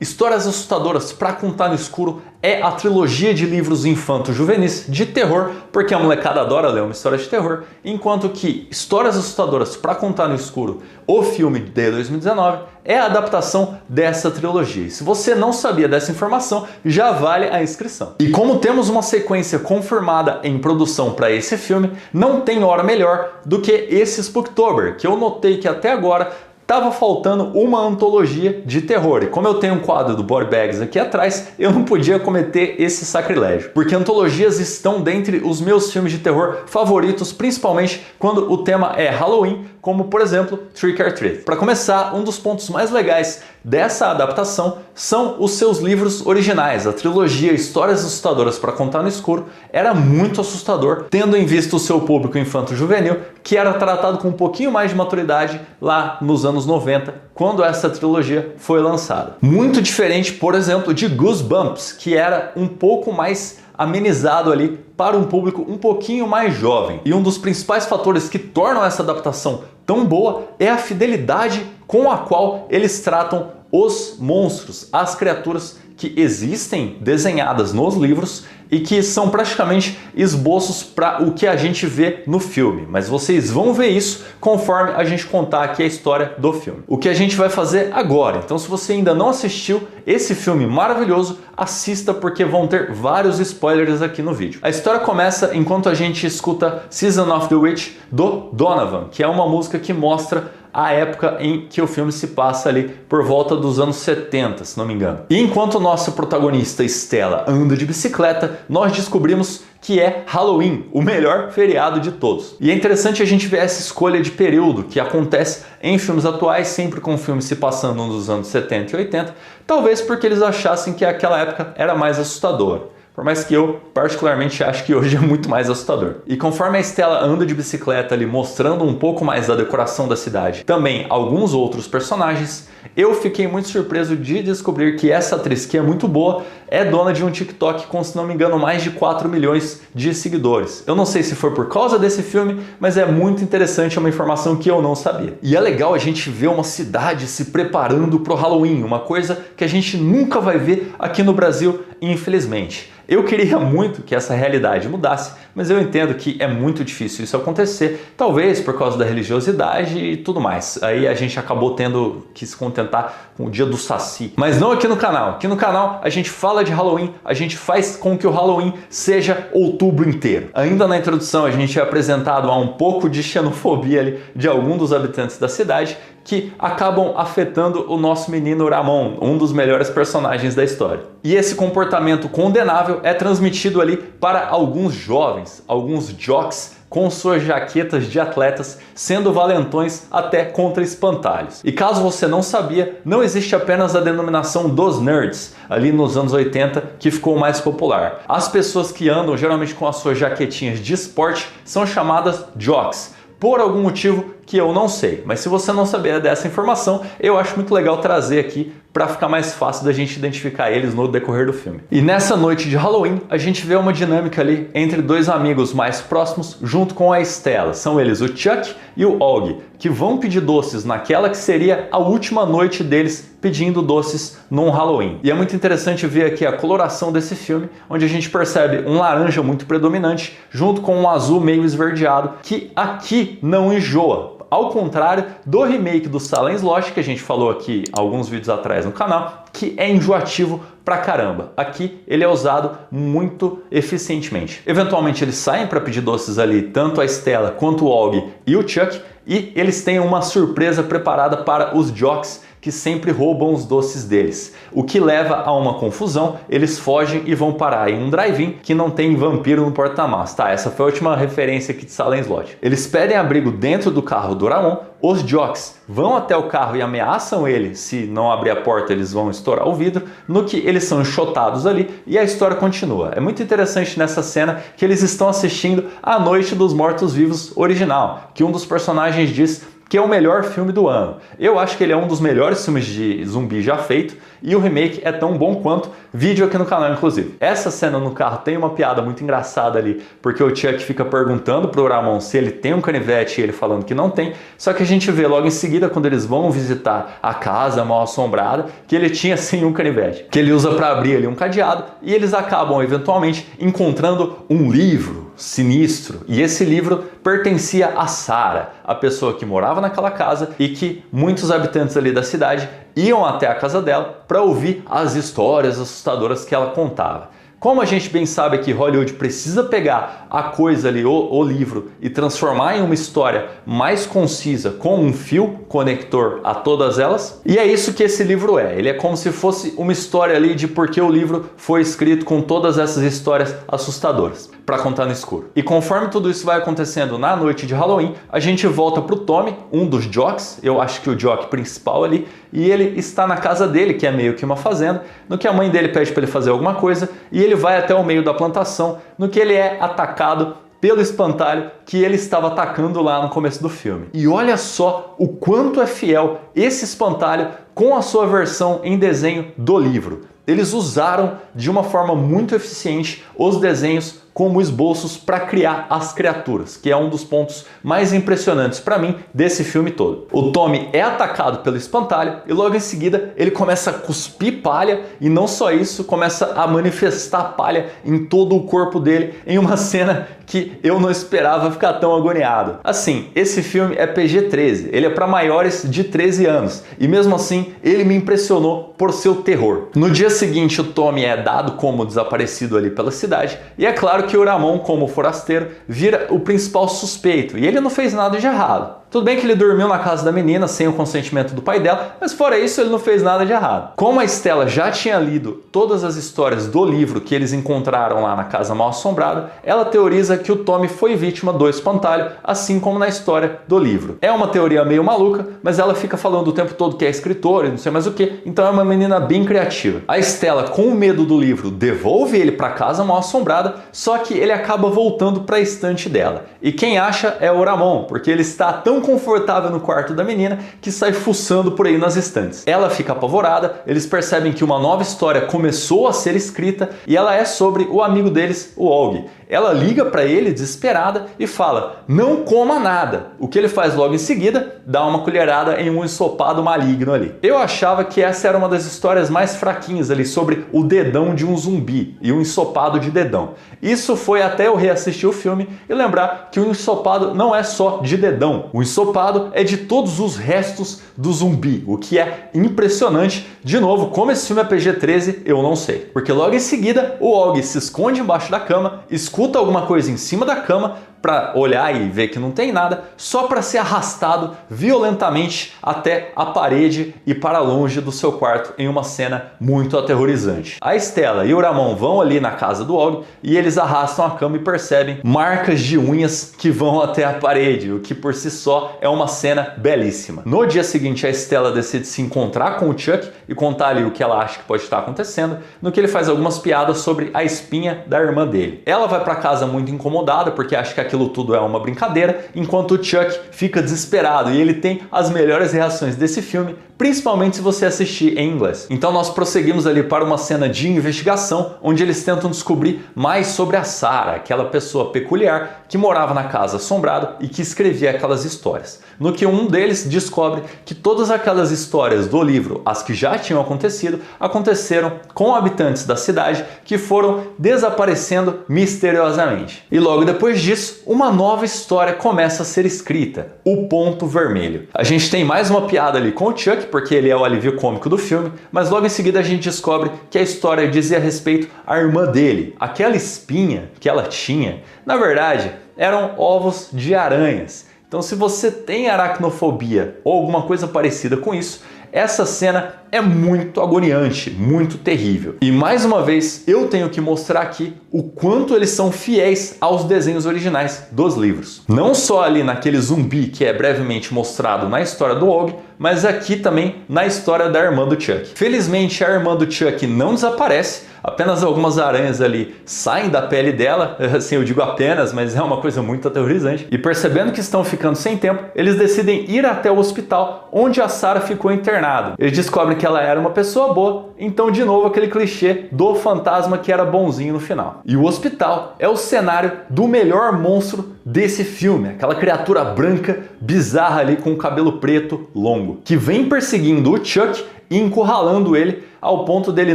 Histórias Assustadoras pra Contar no Escuro é a trilogia de livros infanto-juvenis de terror, porque a molecada adora ler uma história de terror, enquanto que Histórias Assustadoras pra Contar no Escuro, o filme de 2019, é a adaptação dessa trilogia. E se você não sabia dessa informação, já vale a inscrição. E como temos uma sequência confirmada em produção para esse filme, não tem hora melhor do que esse Spooktober, que eu notei que até agora tava faltando uma antologia de terror. E como eu tenho um quadro do Body Bags aqui atrás, eu não podia cometer esse sacrilégio. Porque antologias estão dentre os meus filmes de terror favoritos, principalmente quando o tema é Halloween, como por exemplo Trick or Treat. Para começar, um dos pontos mais legais dessa adaptação são os seus livros originais. A trilogia Histórias Assustadoras para Contar no Escuro era muito assustador, tendo em vista o seu público infanto-juvenil, que era tratado com um pouquinho mais de maturidade lá nos anos 90, quando essa trilogia foi lançada. Muito diferente, por exemplo, de Goosebumps, que era um pouco mais amenizado ali para um público um pouquinho mais jovem. E um dos principais fatores que tornam essa adaptação tão boa é a fidelidade com a qual eles tratam os monstros, as criaturas que existem desenhadas nos livros e que são praticamente esboços para o que a gente vê no filme. Mas vocês vão ver isso conforme a gente contar aqui a história do filme. O que a gente vai fazer agora. Então, se você ainda não assistiu esse filme maravilhoso, assista porque vão ter vários spoilers aqui no vídeo. A história começa enquanto a gente escuta Season of the Witch do Donovan, que é uma música que mostra a época em que o filme se passa ali por volta dos anos 70, se não me engano. E enquanto o nosso protagonista Stella anda de bicicleta, nós descobrimos que é Halloween, o melhor feriado de todos. E é interessante a gente ver essa escolha de período que acontece em filmes atuais, sempre com o filme se passando nos anos 70 e 80, talvez porque eles achassem que aquela época era mais assustadora. Por mais que eu particularmente acho que hoje é muito mais assustador. E conforme a Stella anda de bicicleta ali mostrando um pouco mais da decoração da cidade, também alguns outros personagens, eu fiquei muito surpreso de descobrir que essa atriz, que é muito boa, é dona de um TikTok com, se não me engano, mais de 4 milhões de seguidores. Eu não sei se foi por causa desse filme, mas é muito interessante, é uma informação que eu não sabia. E é legal a gente ver uma cidade se preparando para o Halloween, uma coisa que a gente nunca vai ver aqui no Brasil, infelizmente. Eu queria muito que essa realidade mudasse, mas eu entendo que é muito difícil isso acontecer, talvez por causa da religiosidade e tudo mais. Aí a gente acabou tendo que se contentar com o dia do Saci. Mas não aqui no canal. Aqui no canal a gente fala de Halloween, a gente faz com que o Halloween seja outubro inteiro. Ainda na introdução a gente é apresentado a um pouco de xenofobia ali de algum dos habitantes da cidade, que acabam afetando o nosso menino Ramon, um dos melhores personagens da história. E esse comportamento condenável é transmitido ali para alguns jovens, alguns jocks, com suas jaquetas de atletas, sendo valentões até contra espantalhos. E caso você não sabia, não existe apenas a denominação dos nerds, ali nos anos 80, que ficou mais popular. As pessoas que andam geralmente com as suas jaquetinhas de esporte são chamadas jocks, por algum motivo que eu não sei. Mas se você não saber dessa informação, eu acho muito legal trazer aqui para ficar mais fácil da gente identificar eles no decorrer do filme. E nessa noite de Halloween, a gente vê uma dinâmica ali entre dois amigos mais próximos, junto com a Stella. São eles o Chuck e o Og, que vão pedir doces naquela que seria a última noite deles pedindo doces num Halloween. E é muito interessante ver aqui a coloração desse filme, onde a gente percebe um laranja muito predominante, junto com um azul meio esverdeado, que aqui não enjoa. Ao contrário do remake do Salem Slot, que a gente falou aqui alguns vídeos atrás no canal, que é enjoativo pra caramba. Aqui ele é usado muito eficientemente. Eventualmente eles saem para pedir doces ali, tanto a Stella quanto o Og e o Chuck, e eles têm uma surpresa preparada para os jocks que sempre roubam os doces deles. O que leva a uma confusão, eles fogem e vão parar em um drive-in que não tem vampiro no porta-malas. Tá, essa foi a última referência aqui de Salem Slot. Eles pedem abrigo dentro do carro do Ramon, os jocks vão até o carro e ameaçam ele, se não abrir a porta eles vão estourar o vidro, no que eles são enxotados ali e a história continua. É muito interessante nessa cena que eles estão assistindo a Noite dos Mortos-Vivos original, que um dos personagens diz que é o melhor filme do ano. Eu acho que ele é um dos melhores filmes de zumbi já feito e o remake é tão bom quanto. Vídeo aqui no canal, inclusive. Essa cena no carro tem uma piada muito engraçada ali, porque o Chuck fica perguntando pro Ramon se ele tem um canivete e ele falando que não tem, só que a gente vê logo em seguida, quando eles vão visitar a casa mal assombrada, que ele tinha sim um canivete, que ele usa para abrir ali um cadeado, e eles acabam eventualmente encontrando um livro sinistro, e esse livro pertencia a Sarah, a pessoa que morava naquela casa e que muitos habitantes ali da cidade iam até a casa dela para ouvir as histórias assustadoras que ela contava. Como a gente bem sabe que Hollywood precisa pegar a coisa ali, o livro, e transformar em uma história mais concisa, com um fio conector a todas elas, e é isso que esse livro é. Ele é como se fosse uma história ali de por que o livro foi escrito com todas essas histórias assustadoras, para contar no escuro. E conforme tudo isso vai acontecendo na noite de Halloween, a gente volta pro Tommy, um dos jocks, eu acho que o jock principal ali, e ele está na casa dele, que é meio que uma fazenda, no que a mãe dele pede para ele fazer alguma coisa, e ele vai até o meio da plantação, no que ele é atacado pelo espantalho que ele estava atacando lá no começo do filme. E olha só o quanto é fiel esse espantalho com a sua versão em desenho do livro. Eles usaram de uma forma muito eficiente os desenhos como esboços para criar as criaturas, que é um dos pontos mais impressionantes para mim desse filme todo. O Tommy é atacado pelo espantalho e logo em seguida ele começa a cuspir palha e não só isso, começa a manifestar palha em todo o corpo dele em uma cena que eu não esperava ficar tão agoniado. Assim, esse filme é PG-13, ele é para maiores de 13 anos e mesmo assim ele me impressionou por seu terror. No dia seguinte o Tommy é dado como desaparecido ali pela cidade e é claro que o Ramon, como forasteiro, vira o principal suspeito e ele não fez nada de errado. Tudo bem que ele dormiu na casa da menina sem o consentimento do pai dela, mas fora isso ele não fez nada de errado. Como a Stella já tinha lido todas as histórias do livro que eles encontraram lá na casa mal assombrada, ela teoriza que o Tommy foi vítima do espantalho, assim como na história do livro. É uma teoria meio maluca, mas ela fica falando o tempo todo que é escritora e não sei mais o que, então é uma menina bem criativa. A Stella, com o medo do livro, devolve ele para casa mal assombrada, só que ele acaba voltando para a estante dela. E quem acha é o Ramon, porque ele está tão confortável no quarto da menina que sai fuçando por aí nas estantes. Ela fica apavorada, eles percebem que uma nova história começou a ser escrita e ela é sobre o amigo deles, o Og. Ela liga para ele desesperada e fala: não coma nada. O que ele faz logo em seguida? Dá uma colherada em um ensopado maligno ali. Eu achava que essa era uma das histórias mais fraquinhas ali sobre o dedão de um zumbi e um ensopado de dedão. Isso foi até eu reassistir o filme e lembrar que o ensopado não é só de dedão. O ensopado é de todos os restos do zumbi, o que é impressionante. De novo, como esse filme é PG-13, eu não sei. Porque logo em seguida, o Og se esconde embaixo da cama, escuta alguma coisa em cima da cama para olhar e ver que não tem nada, só para ser arrastado violentamente até a parede e para longe do seu quarto em uma cena muito aterrorizante. A Stella e o Ramon vão ali na casa do Og e eles arrastam a cama e percebem marcas de unhas que vão até a parede, o que por si só é uma cena belíssima. No dia seguinte, a Stella decide se encontrar com o Chuck e contar ali o que ela acha que pode estar acontecendo, no que ele faz algumas piadas sobre a espinha da irmã dele. Ela vai para casa muito incomodada porque acha que aquilo tudo é uma brincadeira, enquanto o Chuck fica desesperado e ele tem as melhores reações desse filme, principalmente se você assistir em inglês. Então nós prosseguimos ali para uma cena de investigação, onde eles tentam descobrir mais sobre a Sarah, aquela pessoa peculiar que morava na casa assombrada e que escrevia aquelas histórias. No que um deles descobre que todas aquelas histórias do livro, as que já tinham acontecido, aconteceram com habitantes da cidade que foram desaparecendo misteriosamente. E logo depois disso, uma nova história começa a ser escrita, o Ponto Vermelho. A gente tem mais uma piada ali com o Chuck, porque ele é o alívio cômico do filme, mas logo em seguida a gente descobre que a história dizia respeito à irmã dele. Aquela espinha que ela tinha, na verdade, eram ovos de aranhas. Então, se você tem aracnofobia ou alguma coisa parecida com isso, essa cena é muito agoniante, muito terrível. E mais uma vez, eu tenho que mostrar aqui o quanto eles são fiéis aos desenhos originais dos livros. Não só ali naquele zumbi que é brevemente mostrado na história do Og, mas aqui também na história da irmã do Chuck. Felizmente, a irmã do Chuck não desaparece, Apenas algumas aranhas ali saem da pele dela, assim eu digo apenas, mas é uma coisa muito aterrorizante. E percebendo que estão ficando sem tempo, eles decidem ir até o hospital onde a Sarah ficou internada. Eles descobrem que ela era uma pessoa boa, então de novo aquele clichê do fantasma que era bonzinho no final. E o hospital é o cenário do melhor monstro desse filme, aquela criatura branca, bizarra ali com o cabelo preto longo, que vem perseguindo o Chuck e encurralando ele ao ponto dele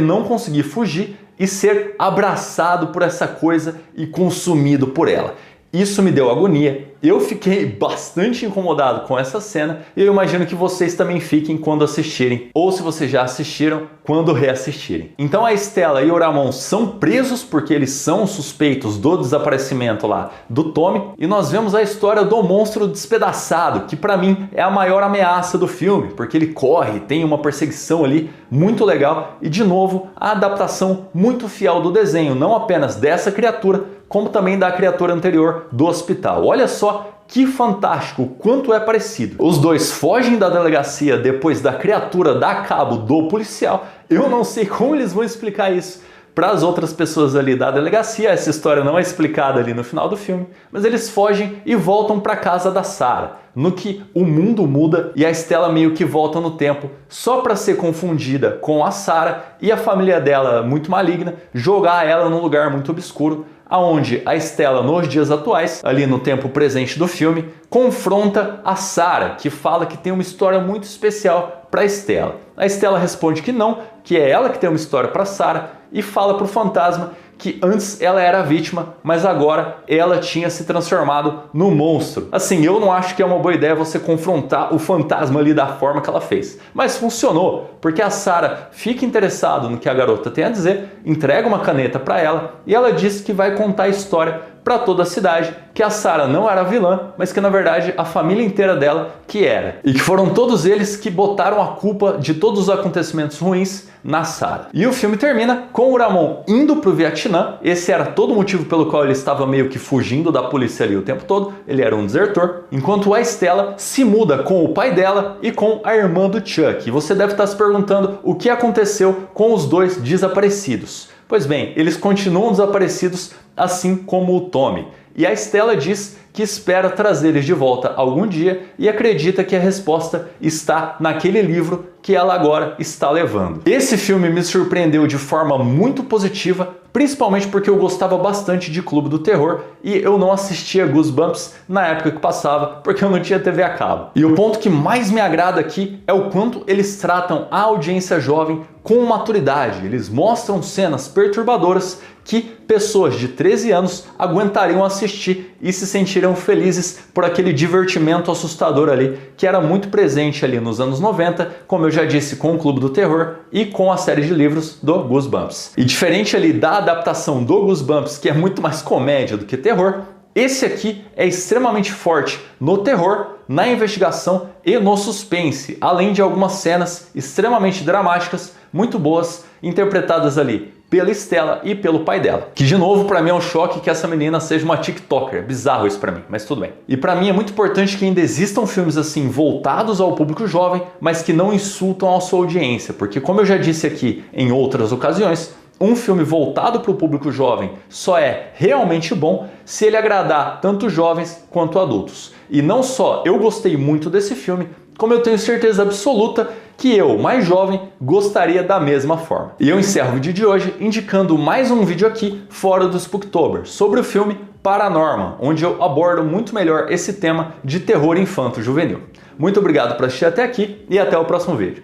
não conseguir fugir e ser abraçado por essa coisa e consumido por ela. Isso me deu agonia, eu fiquei bastante incomodado com essa cena e eu imagino que vocês também fiquem quando assistirem, ou se vocês já assistiram, quando reassistirem. Então a Stella e o Ramon são presos porque eles são suspeitos do desaparecimento lá do Tommy e nós vemos a história do monstro despedaçado, que pra mim é a maior ameaça do filme, porque ele corre, tem uma perseguição ali muito legal e de novo a adaptação muito fiel do desenho, não apenas dessa criatura, como também da criatura anterior do hospital. Olha só que fantástico, o quanto é parecido. Os dois fogem da delegacia depois da criatura dar cabo do policial. Eu não sei como eles vão explicar isso para as outras pessoas ali da delegacia. Essa história não é explicada ali no final do filme, mas eles fogem e voltam para casa da Sarah, no que o mundo muda e a Stella meio que volta no tempo só para ser confundida com a Sarah e a família dela muito maligna jogar ela num lugar muito obscuro, aonde a Stella, nos dias atuais, ali no tempo presente do filme, confronta a Sarah, que fala que tem uma história muito especial para a Stella. A Stella responde que não, que é ela que tem uma história para Sarah e fala para o fantasma que antes ela era a vítima, mas agora ela tinha se transformado no monstro. Assim, eu não acho que é uma boa ideia você confrontar o fantasma ali da forma que ela fez. Mas funcionou, porque a Sarah fica interessada no que a garota tem a dizer, entrega uma caneta para ela e ela diz que vai contar a história para toda a cidade, que a Sarah não era a vilã, mas que na verdade a família inteira dela que era. E que foram todos eles que botaram a culpa de todos os acontecimentos ruins na Sarah. E o filme termina com o Ramon indo para o Vietnã. Esse era todo o motivo pelo qual ele estava meio que fugindo da polícia ali o tempo todo. Ele era um desertor. Enquanto a Stella se muda com o pai dela e com a irmã do Chuck. E você deve estar se perguntando o que aconteceu com os dois desaparecidos. Pois bem, eles continuam desaparecidos, assim como o Tommy. E a Stella diz que espera trazer eles de volta algum dia e acredita que a resposta está naquele livro que ela agora está levando. Esse filme me surpreendeu de forma muito positiva, principalmente porque eu gostava bastante de Clube do Terror e eu não assistia Goosebumps na época que passava, porque eu não tinha TV a cabo. E o ponto que mais me agrada aqui é o quanto eles tratam a audiência jovem com maturidade. Eles mostram cenas perturbadoras que pessoas de 13 anos aguentariam assistir e se sentiriam felizes por aquele divertimento assustador ali, que era muito presente ali nos anos 90, como eu já disse, com o Clube do Terror e com a série de livros do Goosebumps. E diferente ali da adaptação do Goosebumps, que é muito mais comédia do que terror, esse aqui é extremamente forte no terror, na investigação e no suspense, além de algumas cenas extremamente dramáticas, muito boas, interpretadas ali pela Stella e pelo pai dela. Que de novo pra mim é um choque que essa menina seja uma TikToker, bizarro isso pra mim, mas tudo bem. E pra mim é muito importante que ainda existam filmes assim voltados ao público jovem, mas que não insultam a sua audiência, porque como eu já disse aqui em outras ocasiões, um filme voltado para o público jovem só é realmente bom se ele agradar tanto jovens quanto adultos. E não só eu gostei muito desse filme, como eu tenho certeza absoluta que eu, mais jovem, gostaria da mesma forma. E eu encerro o vídeo de hoje indicando mais um vídeo aqui fora do Spooktober, sobre o filme Paranorman, onde eu abordo muito melhor esse tema de terror infanto-juvenil. Muito obrigado por assistir até aqui e até o próximo vídeo.